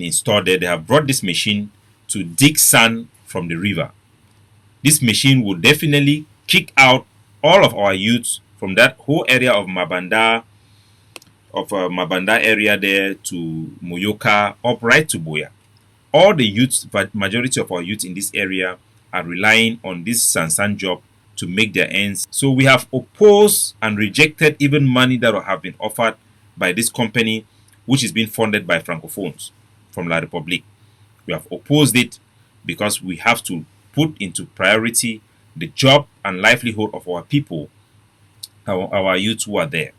installed there. They have brought this machine to dig sand from the river. This machine will definitely kick out all of our youths from that whole area of Mabanda, area there to Muyuka, up right to Boya. All the youths, but majority of our youths in this area are relying on this Sansan job to make their ends. So we have opposed and rejected even money that have been offered by this company, which is being funded by Francophones from La République. We have opposed it because we have to put into priority the job and livelihood of our people, our youths who are there.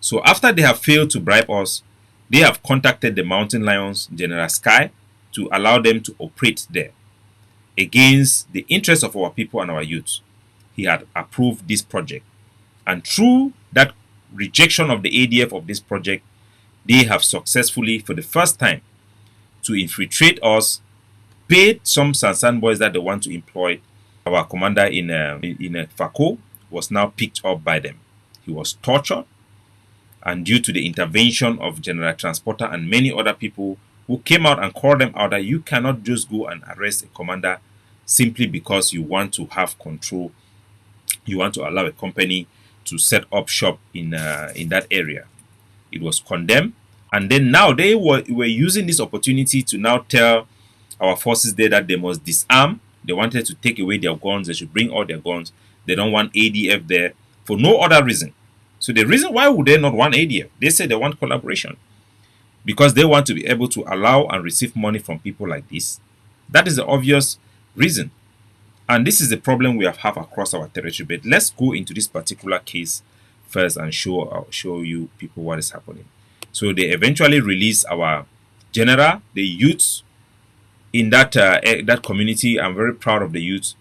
So after they have failed to bribe us, they have contacted the Mountain Lions, General Sky, to allow them to operate there against the interests of our people and our youth. He had approved this project. And through that rejection of the ADF of this project, they have successfully, for the first time, to infiltrate us, paid some Sansan boys that they want to employ. Our commander in Fako was now picked up by them. He was tortured, and due to the intervention of General Transporter and many other people who came out and called them out that you cannot just go and arrest a commander simply because you want to have control. You want to allow a company to set up shop in that area. It was condemned. And then now they were using this opportunity to now tell our forces there that they must disarm. They wanted to take away their guns. They should bring all their guns. They don't want ADF there for no other reason. So the reason why would they not want ADF? They say they want collaboration because they want to be able to allow and receive money from people like this. That is the obvious reason. And this is the problem we have across our territory. But let's go into this particular case first and show you people what is happening. So they eventually release our general, the youths in that community. I'm very proud of the youths.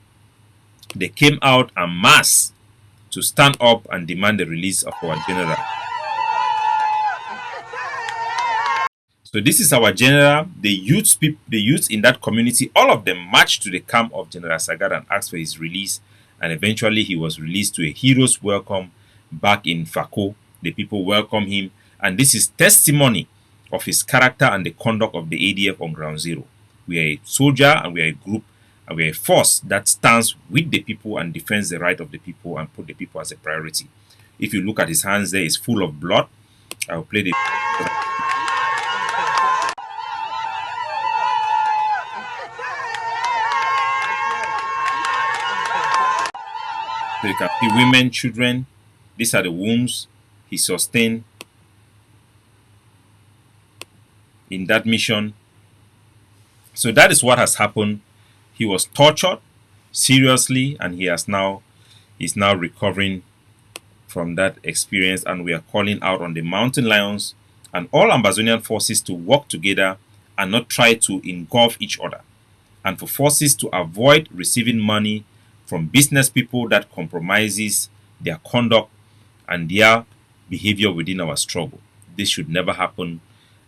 They came out en masse to stand up and demand the release of our general. So this is our general. The youths in that community, all of them marched to the camp of General Sagara and asked for his release. And eventually he was released to a hero's welcome back in Fako. The people welcome him. And this is testimony of his character and the conduct of the ADF on Ground Zero. We are a soldier and we are a group and we are a force that stands with the people and defends the right of the people and put the people as a priority. If you look at his hands there, it's full of blood. I'll play the... So you can see women, children. These are the wounds he sustained in that mission. So that is what has happened. He was tortured seriously, and he's now recovering from that experience. And we are calling out on the Mountain Lions and all Ambazonian forces to work together and not try to engulf each other, and for forces to avoid receiving money from business people that compromises their conduct and their behavior within our struggle. This should never happen.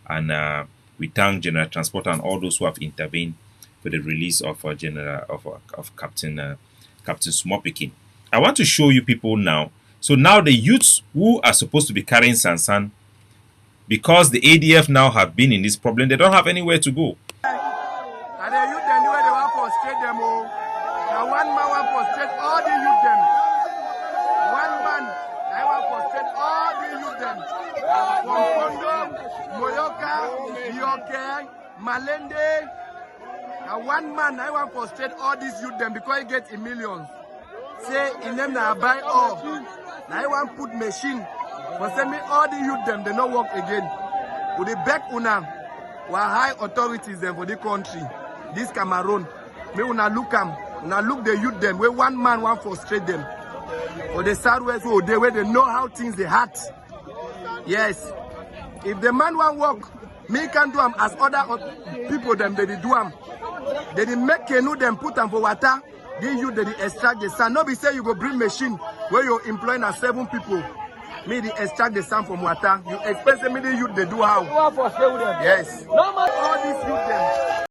And we thank General Transporter and all those who have intervened for the release of Captain Small Pickin. I want to show you people now. So now the youths who are supposed to be carrying Sansan, because the ADF now have been in this problem, they don't have anywhere to go. One man want frustrate all the youth them. One man I want frustrate all the youth them. From Kondo, Muyuka, Yoke, Malende. And one man I want frustrate all these youth them because he gets in millions. Say in them now buy all. Now I want put machine. For send me all the youth them, they not work again. With the back una, were high authorities them for the country. This Cameroon. Me una look them. Now look the youth them where one man want frustrate them. Or the southwest where they know how things they hurt. Yes. If the man want work, me can do them as other people them they do them. They make canoe them put them for water. They use they extract the sand. Nobody say you go bring machine where you're employing as 7 people. Me they extract the sand from water. You expect me the youth they do how? Yes. All these youth them.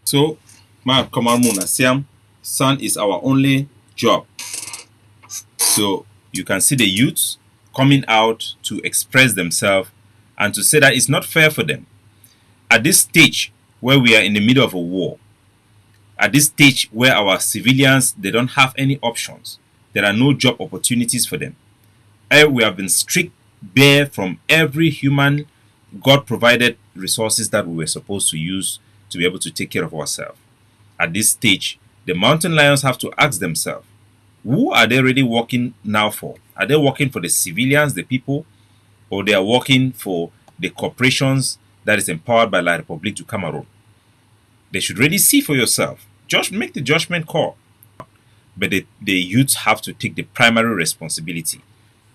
So, my command Siam. Sand is our only job. So you can see the youths coming out to express themselves and to say that it's not fair for them. At this stage where we are in the middle of a war, at this stage where our civilians, they don't have any options, there are no job opportunities for them. We have been stripped bare from every human God provided resources that we were supposed to use to be able to take care of ourselves. At this stage, the mountain lions have to ask themselves, who are they really working now for? Are they working for the civilians, the people, or they are working for the corporations that is empowered by La République du Cameroon? They should really see for yourself. Just make the judgment call. But the youths have to take the primary responsibility.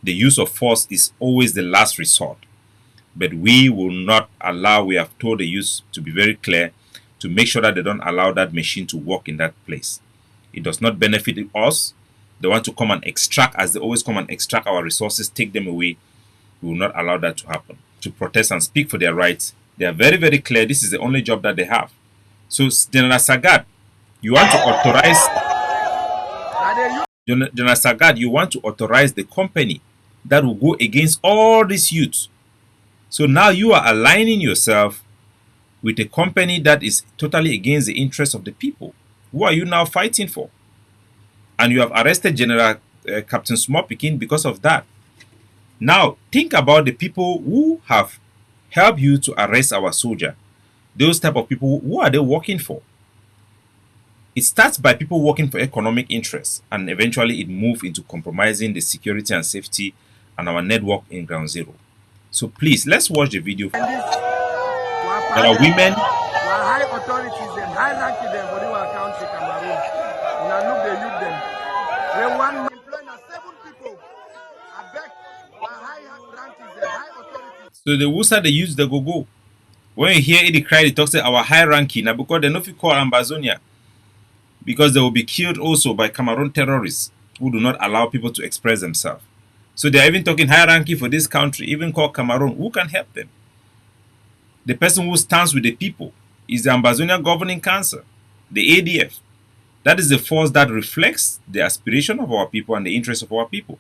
The use of force is always the last resort. But we will not allow, we have told the youths to be very clear, to make sure that they don't allow that machine to work in that place. It does not benefit us. They want to come and extract, as they always come and extract our resources, take them away. We will not allow that to happen. To protest and speak for their rights, they are very, very clear. This is the only job that they have. So, General Sagad, you want to authorize General Sagad, you want to authorize the company that will go against all these youths. So now you are aligning yourself with a company that is totally against the interests of the people. Who are you now fighting for? And you have arrested General Captain Small Pickin because of that. Now, think about the people who have helped you to arrest our soldier. Those type of people, who are they working for? It starts by people working for economic interests, and eventually it moves into compromising the security and safety and our network in Ground Zero. So please, let's watch the video. There are women. High authorities, them high ranking them for our country, Cameroon. Now look, they use them. They want employing 7 people. I beg, high rankings, them high authorities. So the Wusa they use the go. When you hear it cry, they talk say our high ranking now because they know if you call Ambazonia. Because they will be killed also by Cameroon terrorists who do not allow people to express themselves. So they are even talking high ranking for this country, even called Cameroon. Who can help them? The person who stands with the people is the Ambazonia Governing Council, the ADF. That is the force that reflects the aspiration of our people and the interests of our people.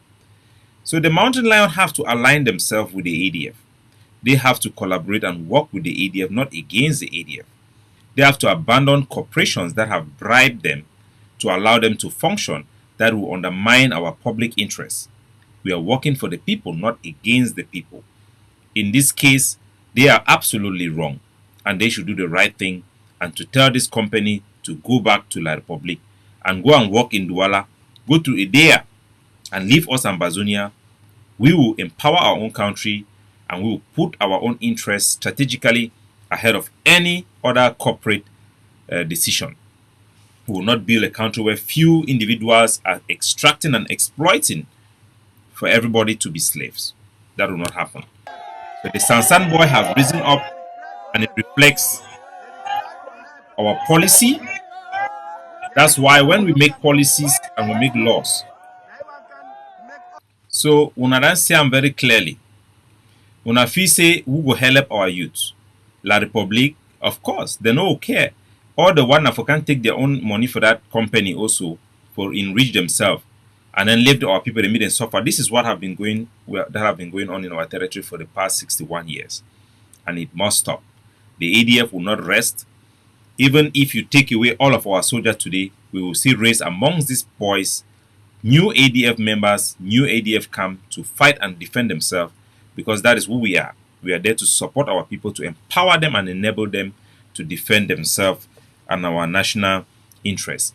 So the mountain lion have to align themselves with the ADF. They have to collaborate and work with the ADF, not against the ADF. They have to abandon corporations that have bribed them to allow them to function that will undermine our public interests. We are working for the people, not against the people. In this case, they are absolutely wrong, and they should do the right thing and to tell this company to go back to La République and go and work in Douala, go to Idea and leave us Ambazonia. We will empower our own country and we will put our own interests strategically ahead of any other corporate decision. We will not build a country where few individuals are extracting and exploiting for everybody to be slaves. That will not happen. So the Sansan boy have risen up, and it reflects our policy. That's why when we make policies and we make laws, so una dan see am very clearly. Una feel say who will help our youth? La République, of course, they no care. All the one African take their own money for that company also for enrich themselves and then leave our people in the middle and suffer. This is what have been going on in our territory for the past 61 years. And it must stop. The ADF will not rest. Even if you take away all of our soldiers today, we will see raise amongst these boys new ADF members, new ADF camp to fight and defend themselves, because that is who we are. We are there to support our people, to empower them and enable them to defend themselves and our national interests.